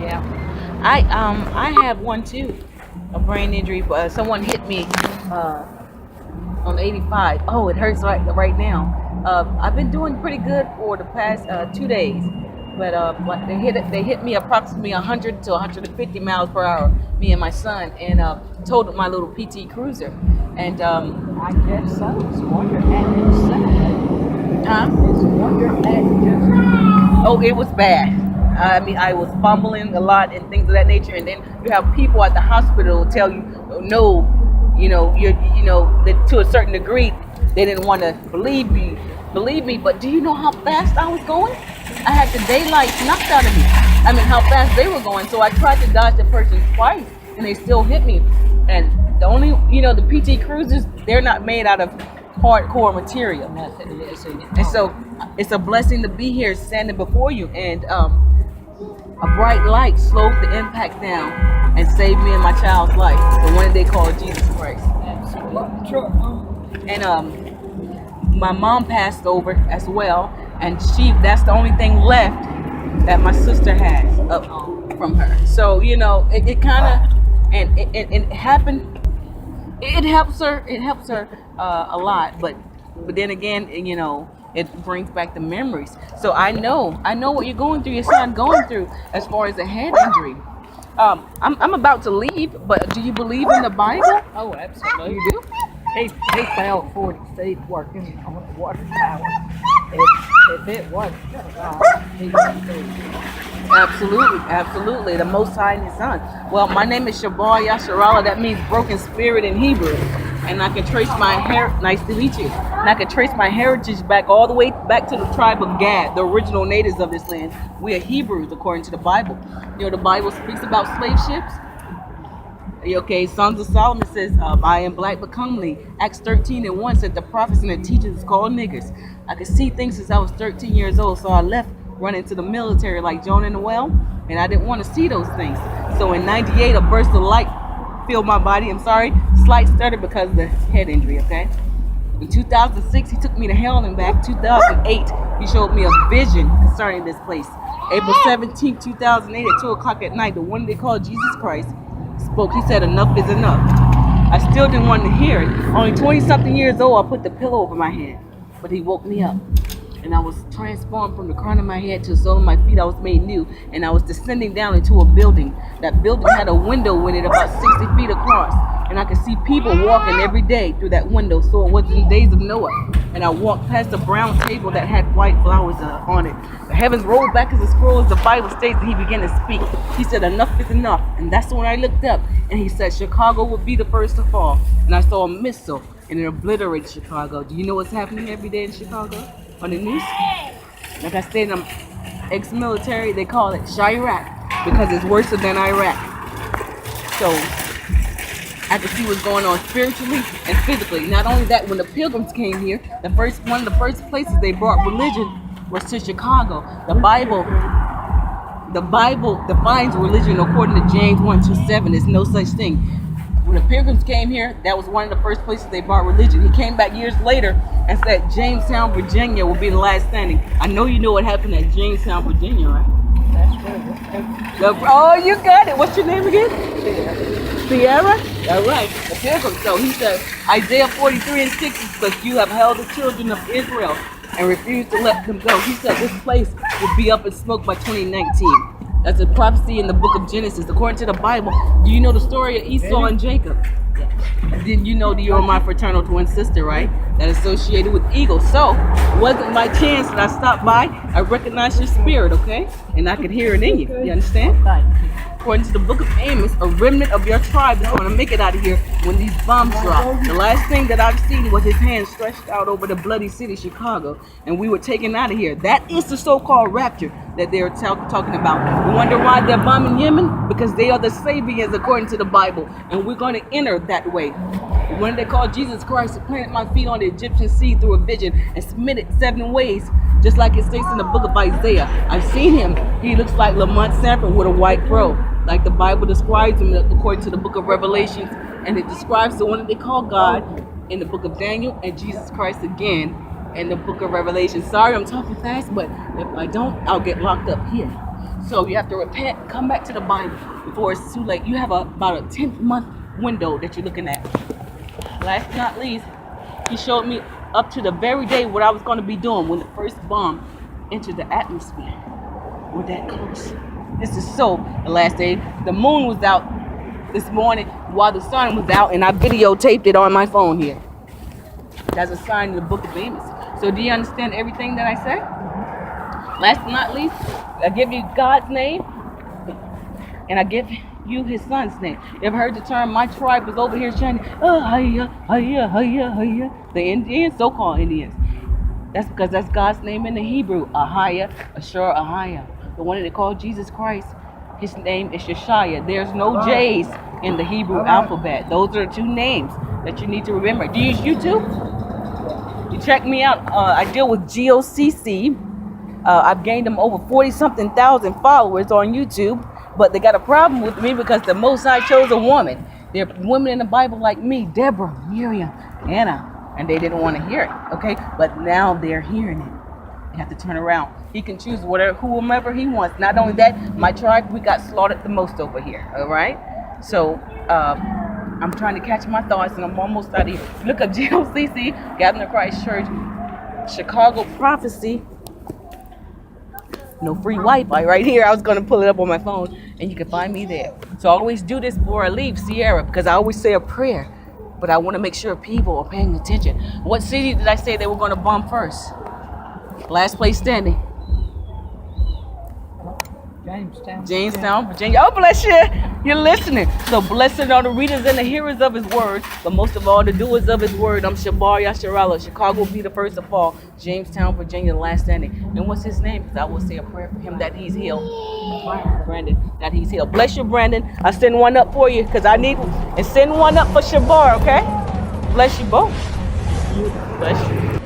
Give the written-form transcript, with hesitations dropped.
Yeah. I have one too, a brain injury. Someone hit me on 85. Oh, it hurts right now. I've been doing pretty good for the past 2 days, but they hit me approximately 100 to 150 miles per hour. Me and my son, and totaled my little PT Cruiser, and I guess so. It's wonder at itself. huh? It's wonder at just. Oh, it was bad. I mean, I was fumbling a lot and things of that nature. And then you have people at the hospital tell you, no, that to a certain degree, they didn't want to believe me. But do you know how fast I was going? I had the daylight knocked out of me. I mean, how fast they were going. So I tried to dodge the person twice, and they still hit me. And the only, the PT Cruisers, they're not made out of hardcore material. And so it's a blessing to be here standing before you. And a bright light slowed the impact down and saved me and my child's life. The one they call Jesus Christ. And my mom passed over as well. And that's the only thing left that my sister has up from her. So, it kind of, and it happened. It helps her. It helps her a lot, but then again, it brings back the memories. So I know what you're going through. Your son going through as far as a head injury. I'm about to leave, but do you believe in the Bible? Oh, absolutely. You do? He fell 40 feet working on the water tower. If it wasn't God, he would be. Absolutely. The Most High and His Son. Well, my name is Shabal Yasharala. That means broken spirit in Hebrew. And I can trace my nice to meet you. And I can trace my heritage back all the way back to the tribe of Gad, the original natives of this land. We are Hebrews according to the Bible. The Bible speaks about slave ships. Okay, Songs of Solomon says, I am black but comely. Acts 13:1 said the prophets and the teachers is called niggers. I could see things since I was 13 years old, so I left running to the military like Jonah in the well, and I didn't want to see those things. So in 98, a burst of light filled my body. I'm sorry, slight stutter because of the head injury, okay? In 2006, he took me to hell and back. 2008, he showed me a vision concerning this place. April 17, 2008, at 2 o'clock at night, the one they call Jesus Christ spoke. He said, enough is enough. I still didn't want to hear it. Only 20-something years old, I put the pillow over my head. But he woke me up. And I was transformed from the crown of my head to the sole of my feet. I was made new. And I was descending down into a building. That building had a window in it about 60 feet across. And I could see people walking every day through that window. So it was in the days of Noah. And I walked past a brown table that had white flowers on it. The heavens rolled back as a scroll, as the Bible states, and he began to speak. He said, enough is enough. And that's when I looked up. And he said, Chicago would be the first to fall. And I saw a missile, and it obliterated Chicago. Do you know what's happening every day in Chicago on the news? Like I said, I'm ex-military. They call it Chirac because it's worse than Iraq. So I could see what's going on spiritually and physically. Not only that, when the Pilgrims came here, one of the first places they brought religion was to Chicago. The Bible defines religion according to James 1:7. There's no such thing. When the Pilgrims came here, that was one of the first places they brought religion. He came back years later and said Jamestown, Virginia will be the last standing. I know you know what happened at Jamestown, Virginia, right? Oh, you got it. What's your name again? Sierra? All right. The Pilgrims. So he said, Isaiah 43:6 is because you have held the children of Israel and refused to let them go. He said this place will be up in smoke by 2019. That's a prophecy in the book of Genesis. According to the Bible, do you know the story of Esau and Jacob? Then you know that you're my fraternal twin sister, right? That associated with eagles. So, it wasn't by chance that I stopped by. I recognized your spirit, okay? And I could hear it in you. You understand? According to the book of Amos, a remnant of your tribe is going to make it out of here when these bombs drop. The last thing that I've seen was his hand stretched out over the bloody city, Chicago, and we were taken out of here. That is the so-called rapture that they're talking about. You wonder why they're bombing Yemen? Because they are the Sabians according to the Bible, and we're going to enter that way. When they called Jesus Christ, he planted my feet on the Egyptian sea through a vision and submitted 7 ways, just like it states in the book of Isaiah. I've seen him. He looks like Lamont Sanford with a white robe, like the Bible describes him according to the book of Revelations, and it describes the one that they call God in the book of Daniel and Jesus Christ again in the book of Revelation. Sorry, I'm talking fast, but if I don't, I'll get locked up here. So you have to repent, come back to the Bible before it's too late. You have about a 10-month window that you're looking at. Last but not least, he showed me up to the very day what I was going to be doing when the first bomb entered the atmosphere. We're that close. This is so the last day. The moon was out this morning while the sun was out, and I videotaped it on my phone here. That's a sign in the book of Amos. So do you understand everything that I say? Last but not least, I give you God's name, and I give you his son's name. You ever heard the term, my tribe was over here chanting, oh, hiya, hiya, hiya, hiya. The Indians, so-called Indians. That's because that's God's name in the Hebrew, Ahia, Ashur, Ahia. The one that they call Jesus Christ, his name is Yeshaya. There's no J's in the Hebrew alphabet. Those are the two names that you need to remember. Do you use YouTube? You check me out. I deal with GOCC. I've gained them over 40-something thousand followers on YouTube, but they got a problem with me because the Most High chose a woman. There are women in the Bible like me, Deborah, Miriam, Anna, and they didn't want to hear it, okay? But now they're hearing it. You have to turn around. He can choose whomever he wants. Not only that, my tribe, we got slaughtered the most over here, all right? So I'm trying to catch my thoughts, and I'm almost out of here. Look up GOCC, Gathering of Christ Church, Chicago Prophecy. No free Wi-Fi right here. I was going to pull it up on my phone, and you can find me there. So I always do this before I leave Sierra, because I always say a prayer, but I want to make sure people are paying attention. What city did I say they were going to bomb first? Last place standing. Jamestown, Virginia. Oh, bless you. You're listening. So blessed are the readers and the hearers of his word, but most of all the doers of his word. I'm Shabar Yasharala. Chicago will be the first to fall. Jamestown, Virginia, the last standing. And what's his name? Because I will say a prayer for him that he's healed. Brandon, that he's healed. Bless you, Brandon. I send one up for you because I need one. And send one up for Shabar, okay? Bless you both. Bless you.